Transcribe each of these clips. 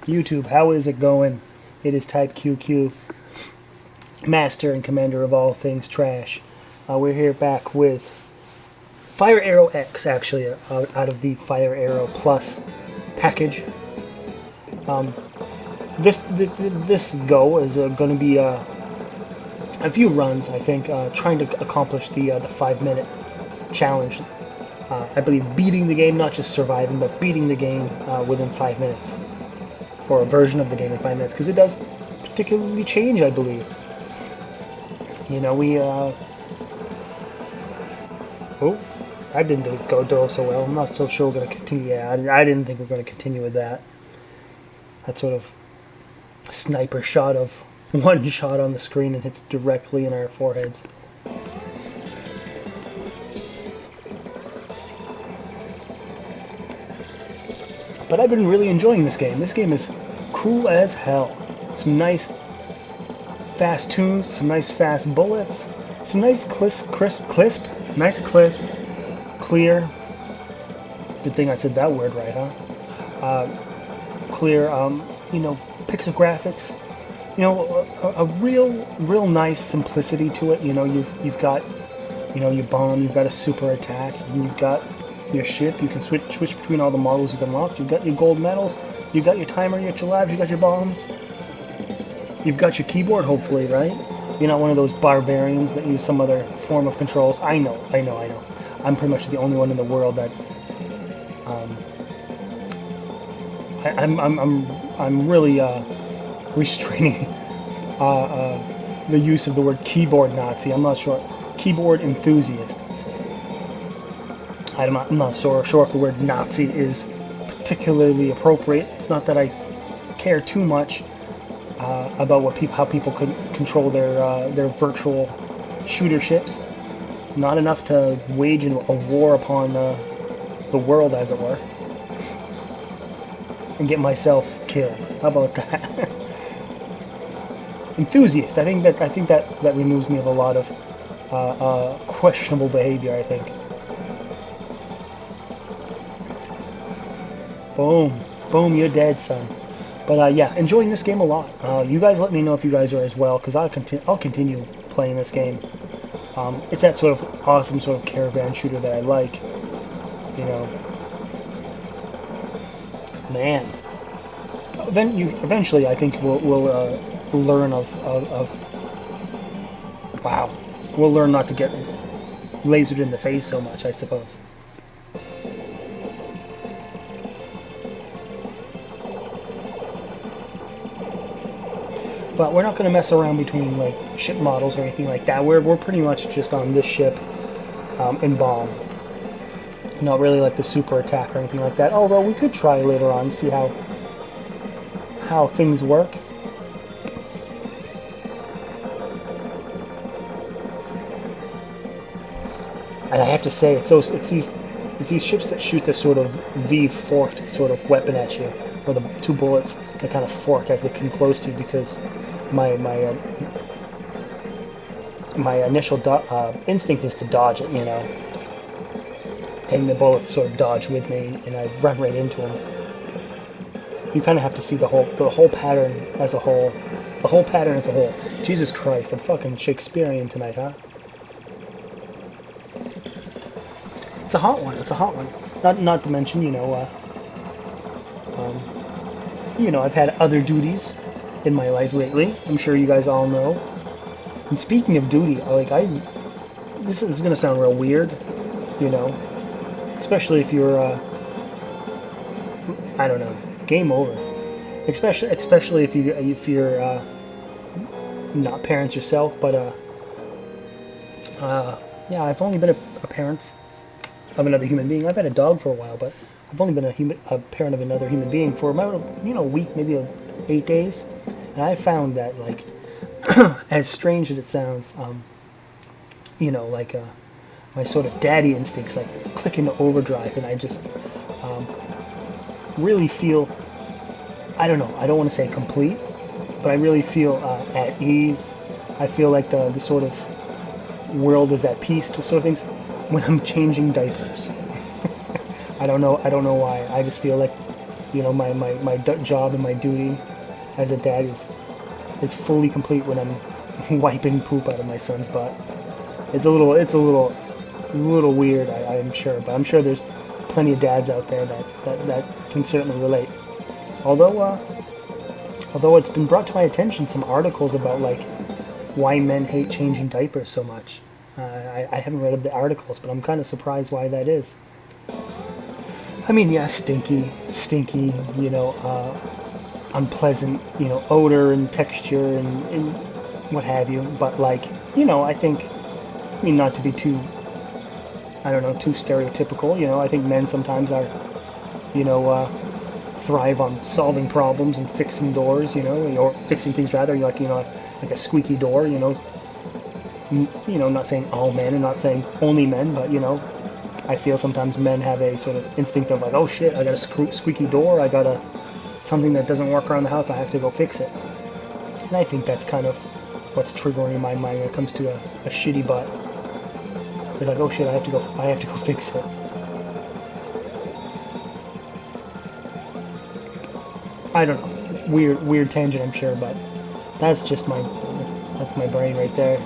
YouTube, how is it going? It is Type QQ, master and commander of all things trash. We're here back with Fire Arrow X, actually, out of the Fire Arrow Plus package. This go is going to be a few runs, I think, trying to accomplish the 5-minute challenge. I believe beating the game, not just surviving, but beating the game within 5 minutes. Or a version of the game in 5 minutes, because it does particularly change, I believe. You know, oh, that didn't go so well. I'm not so sure we're going to continue. Yeah, I didn't think we are going to continue with that. That sort of sniper shot of one shot on the screen and hits directly in our foreheads. But I've been really enjoying this game. This game is cool as hell. Some nice fast tunes, some nice fast bullets, some nice crisp, clear. Good thing I said that word right, huh? Clear, pixel graphics. You know, a real nice simplicity to it. You know, you've got, your bomb, you've got a super attack, and you've got your ship. You can switch between all the models you've unlocked. You've got your gold medals, you've got your timer, you got your labs, you got your bombs. You've got your keyboard, hopefully, right? You're not one of those barbarians that use some other form of controls. I know. I'm pretty much the only one in the world that I'm really restraining the use of the word keyboard Nazi. I'm not sure. Keyboard enthusiast. I'm not sure if the word Nazi is particularly appropriate. It's not that I care too much about how people could control their virtual shooter ships. Not enough to wage a war upon the world, as it were, and get myself killed. How about that? Enthusiast. I think that removes me of a lot of questionable behavior, I think. Boom, you're dead, son. But yeah, enjoying this game a lot. You guys let me know if you guys are as well, because I'll continue playing this game. It's that sort of awesome sort of caravan shooter that I like. You know, man. Eventually, I think we'll learn wow. We'll learn not to get lasered in the face so much, I suppose. But we're not going to mess around between like ship models or anything like that. We're pretty much just on this ship in bomb. Not really like the super attack or anything like that. Although we could try later on, see how things work. And I have to say, it's these ships that shoot this sort of V-forked sort of weapon at you, where the two bullets they kind of fork as they come close to you, because my initial instinct is to dodge it, and the bullets sort of dodge with me, and I run right into them. You kind of have to see the whole pattern as a whole. The whole pattern as a whole. Jesus Christ, I'm fucking Shakespearean tonight, huh? It's a hot one. Not to mention, I've had other duties in my life lately. I'm sure you guys all know. And speaking of duty, this is gonna sound real weird, especially if you're, I don't know, game over. Especially if you're not parents yourself, but yeah, I've only been a parent of another human being. I've had a dog for a while, but I've only been a parent of another human being for about a week, maybe 8 days, and I found that, like, as strange as it sounds, my sort of daddy instincts like click into overdrive, and I just really feel, I don't know, I don't want to say complete, but I really feel at ease. I feel like the sort of world is at peace to sort of things when I'm changing diapers. I don't know why. I just feel like You know, my job and my duty as a dad is fully complete when I'm wiping poop out of my son's butt. It's a little weird, I'm sure, but I'm sure there's plenty of dads out there that can certainly relate. Although it's been brought to my attention some articles about like why men hate changing diapers so much. I haven't read the articles, but I'm kind of surprised why that is. I mean, yeah, stinky, you know, unpleasant, you know, odor and texture and what have you. But like, you know, I mean, not to be too, I don't know, too stereotypical, you know, I think men sometimes are, you know, thrive on solving problems and fixing doors, you know, or fixing things rather, like, you know, like a squeaky door, you know. You know, not saying all men and not saying only men, but, you know, I feel sometimes men have a sort of instinct of like, oh shit, I got a squeaky door, I got something that doesn't work around the house, I have to go fix it. And I think that's kind of what's triggering in my mind when it comes to a shitty butt. It's like, oh shit, I have to go fix it. I don't know, weird tangent, I'm sure, but that's my brain right there.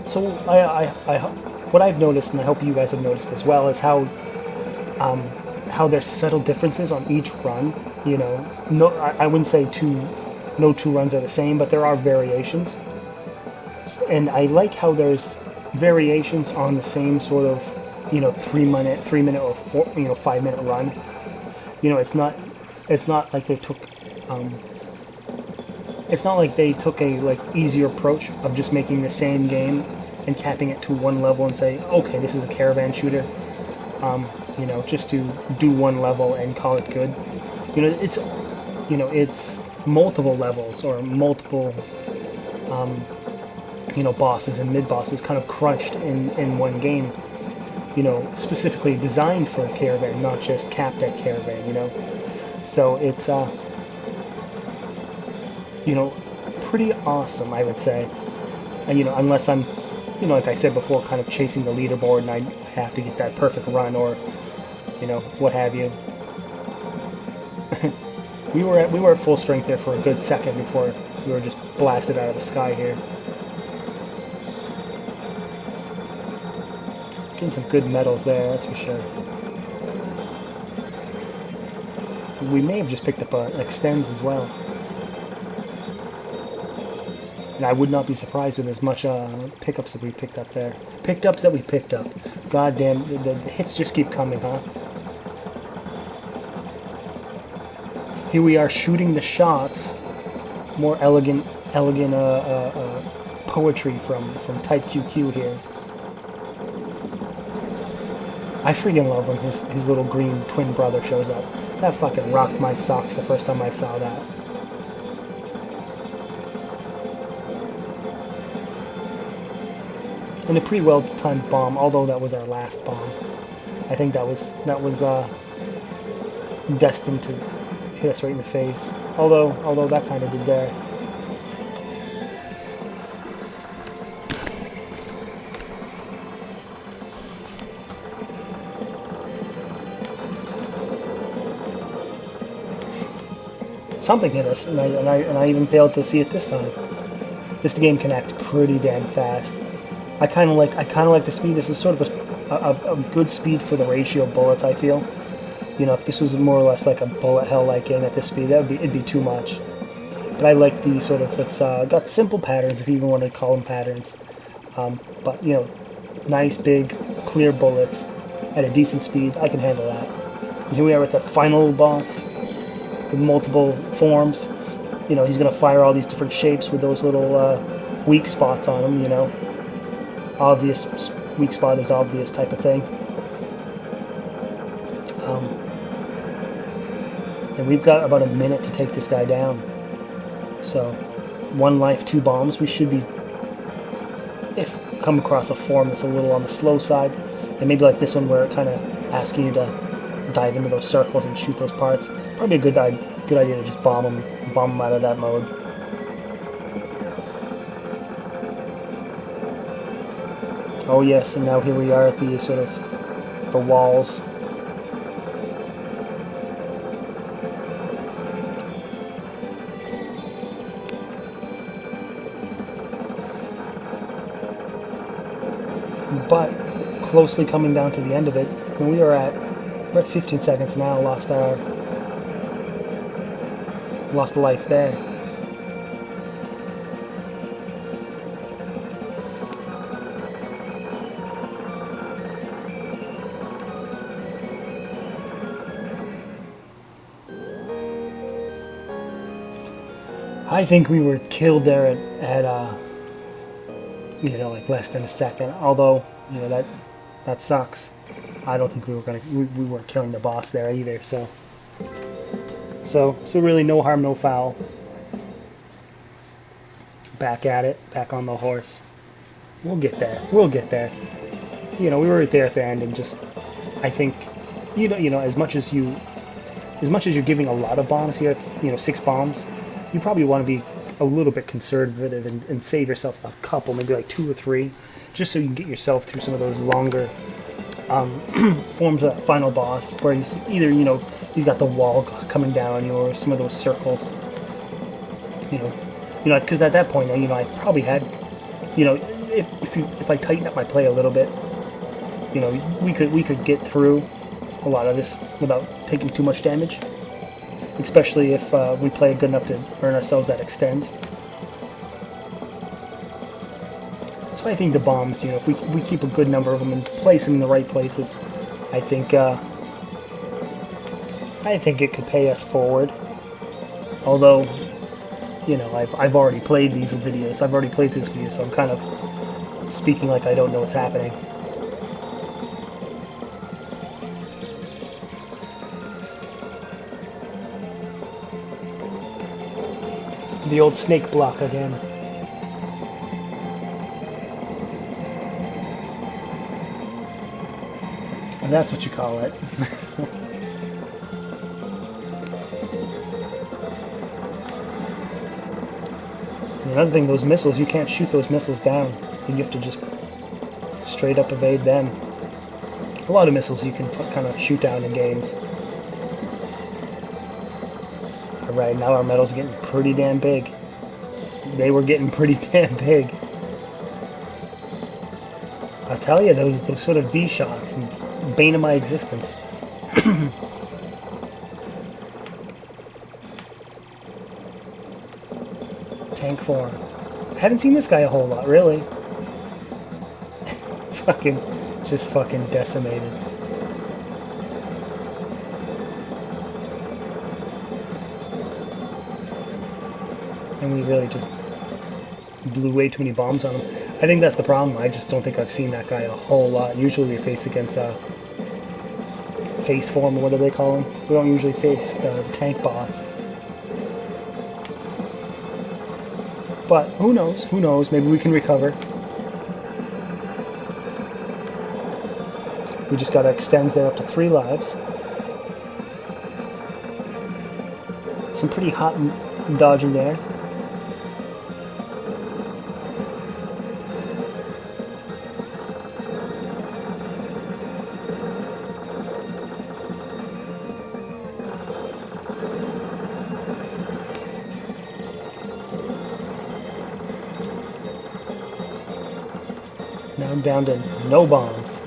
So I what I've noticed, and I hope you guys have noticed as well, is how there's subtle differences on each run. You know, no, I wouldn't say no two runs are the same, but there are variations. And I like how there's variations on the same sort of, you know, 3 minute or 5 minute run. You know, it's not like they took it's not like they took a like easier approach of just making the same game and capping it to one level and say, okay, this is a caravan shooter. You know, just to do one level and call it good. You know, it's multiple levels or multiple you know, bosses and mid bosses kind of crunched in one game. You know, specifically designed for caravan, not just capped at caravan. You know, so it's you know, pretty awesome, I would say. And, you know, unless I'm, you know, like I said before, kind of chasing the leaderboard and I have to get that perfect run or, you know, what have you. we were at full strength there for a good second before we were just blasted out of the sky here. Getting some good medals there, that's for sure. We may have just picked up an extends as well. And I would not be surprised with as much pickups that we picked up there. Pickups that we picked up. God damn, the hits just keep coming, huh? Here we are shooting the shots. More elegant poetry from Type QQ here. I freaking love when his little green twin brother shows up. That fucking rocked my socks the first time I saw that. And a pretty well-timed bomb, although that was our last bomb. I think that was destined to hit us right in the face. Although that kind of did there. Something hit us, and I even failed to see it this time. This game can act pretty damn fast. I kind of like the speed. This is sort of a good speed for the ratio of bullets, I feel. You know, if this was more or less like a bullet hell like game at this speed, it'd be too much. But I like the sort of, it's got simple patterns, if you even want to call them patterns. But, you know, nice, big, clear bullets at a decent speed. I can handle that. And here we are with the final boss with multiple forms. You know, he's going to fire all these different shapes with those little weak spots on him, you know. Obvious, weak spot is obvious type of thing. And we've got about a minute to take this guy down. So, 1 life, 2 bombs. We should be, if come across a form that's a little on the slow side, And maybe like this one where it kind of asking you to dive into those circles and shoot those parts. Probably a good idea to just bomb them out of that mode. Oh yes, and now here we are at the sort of the walls. But closely coming down to the end of it, and we're at 15 seconds now. Lost a life there. I think we were killed there at you know, like less than a second. Although, you know, that sucks. I don't think we weren't killing the boss there either. So really, no harm, no foul. Back at it, back on the horse. We'll get there. We'll get there. You know, we were right there at the end, and just I think, you know, as much as you're giving a lot of bombs here, it's, you know, 6 bombs. You probably want to be a little bit conservative and save yourself a couple, maybe like 2 or 3, just so you can get yourself through some of those longer forms of that final boss, where he's either, you know, he's got the wall coming down on you, or some of those circles. You know, because at that point, you know, I probably had, you know, if I tighten up my play a little bit, you know, we could get through a lot of this without taking too much damage. Especially if we play good enough to earn ourselves that extends. So I think the bombs, you know, if we keep a good number of them and place them in the right places, I think it could pay us forward. Although, you know, I've already played these videos. I've already played this video, so I'm kind of speaking like I don't know what's happening. The old snake block again. And that's what you call it. Another thing, those missiles, you can't shoot those missiles down. You have to just straight up evade them. A lot of missiles you can kind of shoot down in games. Alright, now our medals are getting pretty damn big. They were getting pretty damn big. I'll tell you, those sort of V shots, bane of my existence. Tank form. I haven't seen this guy a whole lot, really. Just fucking decimated. And we really just blew way too many bombs on him. I think that's the problem. I just don't think I've seen that guy a whole lot. Usually we face against face form, or whatever they call him. We don't usually face the tank boss. But who knows? Who knows? Maybe we can recover. We just gotta extend there up to 3 lives. Some pretty hot dodging there. Now I'm down to no bombs.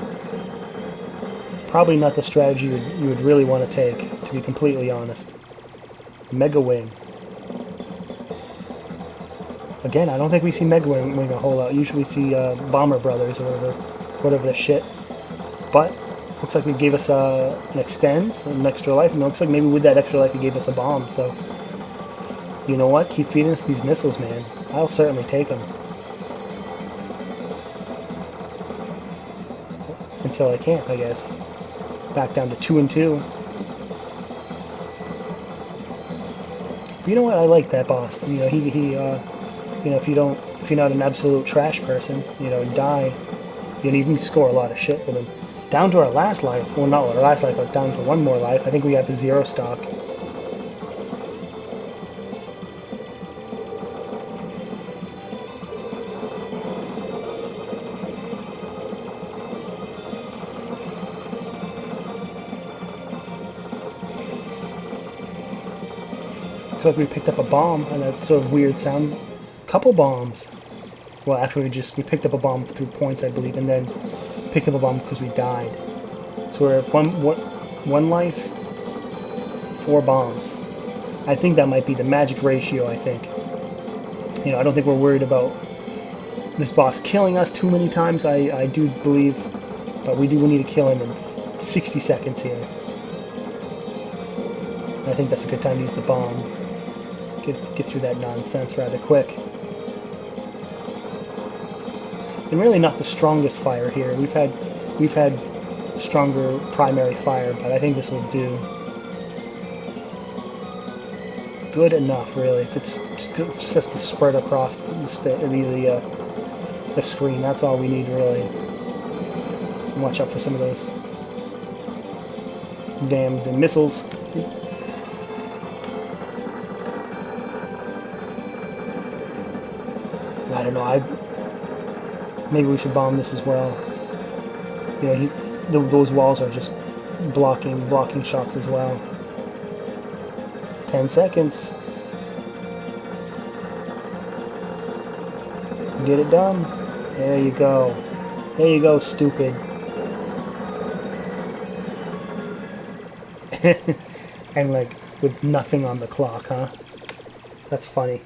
Probably not the strategy you would really want to take, to be completely honest. Mega Wing. Again, I don't think we see Mega Wing a whole lot. Usually we see Bomber Brothers or whatever the shit. But looks like it gave us an extends, an extra life, and it looks like maybe with that extra life it gave us a bomb. So, you know what? Keep feeding us these missiles, man. I'll certainly take them. Until I can't, I guess. Back down to 2 and 2. But you know what? I like that boss. You know, he you know, if you're not an absolute trash person, you know, die, you can score a lot of shit with him. Down to our last life. Well, not our last life, but down to one more life. I think we have a 0 stock. Looks like we picked up a bomb, and that sort of weird sound. Couple bombs. Well, actually, we picked up a bomb through points, I believe, and then picked up a bomb because we died. So we're at one life, 4 bombs. I think that might be the magic ratio, I think. You know, I don't think we're worried about this boss killing us too many times, I do believe, but we need to kill him in 60 seconds here. I think that's a good time to use the bomb. Get through that nonsense rather quick. And really not the strongest fire here. We've had stronger primary fire, but I think this will do good enough, really. If it's just has to spread across the screen, that's all we need, really. And watch out for some of those damned missiles. I don't know. Maybe we should bomb this as well. You know, those walls are just blocking shots as well. 10 seconds. Get it done. There you go. There you go, stupid. And like, with nothing on the clock, huh? That's funny.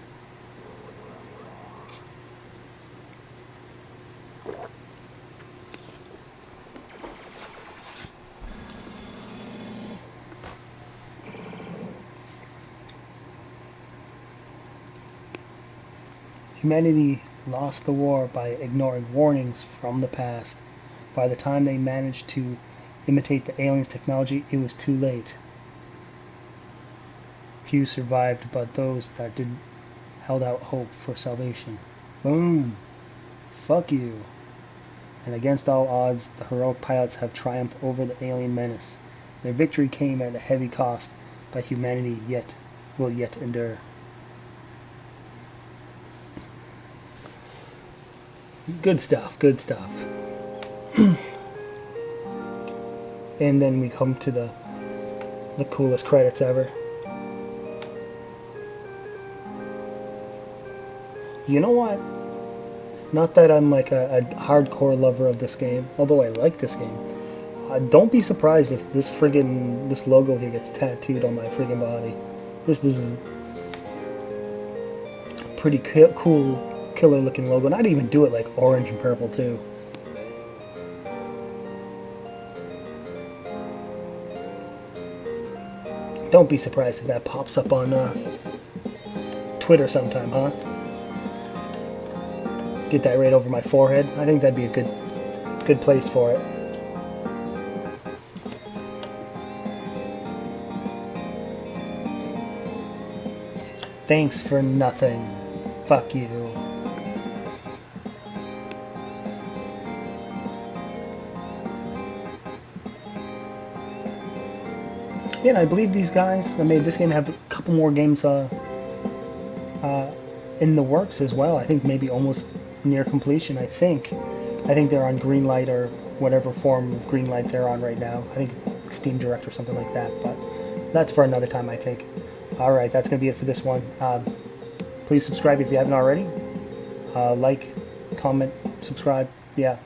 Humanity lost the war by ignoring warnings from the past. By the time they managed to imitate the aliens' technology, it was too late. Few survived, but those that did held out hope for salvation. Boom! Fuck you. And against all odds, the heroic pilots have triumphed over the alien menace. Their victory came at a heavy cost, but humanity will yet endure. Good stuff, good stuff. And then we come to the coolest credits ever. You know what? Not that I'm like a hardcore lover of this game, although I like this game. Don't be surprised if this logo here gets tattooed on my friggin' body. This is a pretty cool, killer looking logo, and I'd even do it like orange and purple too. Don't be surprised if that pops up on Twitter sometime, huh? Get that right over my forehead. I think that'd be a good place for it. Thanks for nothing. Fuck you. Yeah, and I believe these guys that made this game have a couple more games in the works as well. I think maybe almost near completion. I think they're on Greenlight or whatever form of Greenlight they're on right now. I think Steam Direct or something like that. But that's for another time, I think. All right, that's gonna be it for this one. Please subscribe if you haven't already. Like, comment, subscribe. Yeah.